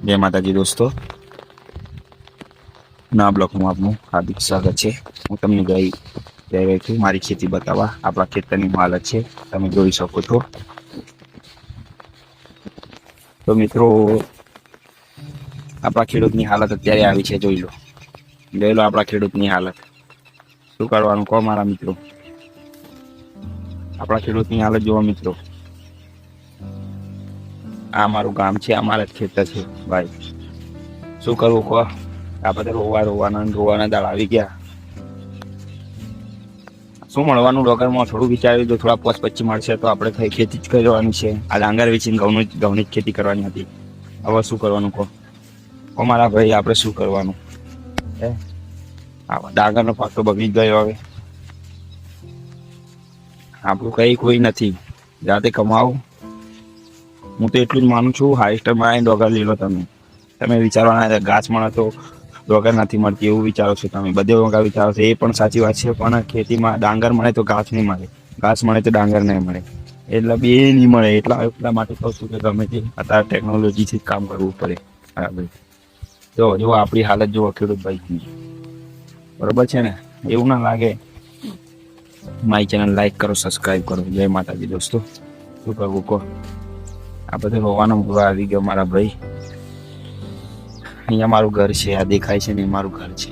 જય માતાજી દોસ્તો, ના બ્લોકમાં આપનું હાર્દિક સ્વાગત છે। હું તમને જઈ રહ્યો છું મારી ખેતી બતાવવા। આપણા ખેતરની હાલત છે, તમે જોઈ શકો છો। તો મિત્રો, આપણા ખેડૂતની હાલત અત્યારે આવી છે, જોઈ લો આપણા ખેડૂતની હાલત। શું કરવાનું કહો મારા મિત્રો? આપણા ખેડૂતની હાલત જોવો મિત્રો। આ મારું ગામ છે, અમારા જ ખેતર છે ભાઈ। શું કરવું કહો? આ બધા રોવાના દાળ આવી ગયા। શું મળવાનું ડોગરમાં? થોડું વિચાર્યું તો થોડા પોચ 25 મળશે તો આપણે ખેતી જ કરવાની છે। આ ડાંગર વેચીને ઘઉંની જ ખેતી કરવાની હતી। હવે શું કરવાનું કહો મારા ભાઈ? આપણે શું કરવાનું? ડાંગરનો પાક તો બગડી ગયો। હવે આપણું કઈ કોઈ નથી, જાતે કમાવું। હું તો એટલું જ માનું છું, હાઈસ્ટરમાં ડોગર લઈ લો। તમે વિચારવાના ઘાસ મળે તો ડોગર નથી મળતી એવું વિચારો છો તમે, બધે વગર વિચારો છો। એ પણ સાચી વાત છે, પણ ખેતીમાં ડાંગર મળે તો ઘાસ નહીં મળે, ઘાસ મળે તો ડાંગર નહીં મળે, એટલે બે નહીં મળે। એટલા માટે કહું છું કે ગમે તે અત્યારે ટેકનોલોજીથી જ કામ કરવું પડે। બરાબર? જો આપણી હાલત જુઓ ખેડૂત ભાઈ, બરોબર છે ને? એવું ના લાગે? મારી ચેનલ લાઈક કરો, સબસ્ક્રાઈબ કરો। જય માતાજી દોસ્તો, શું કરવું કહો? આ બધે હોવાનો મૂળો આવી ગયો મારા ભાઈ। અહીંયા મારું ઘર છે, આ દેખાય છે ને, મારું ઘર છે।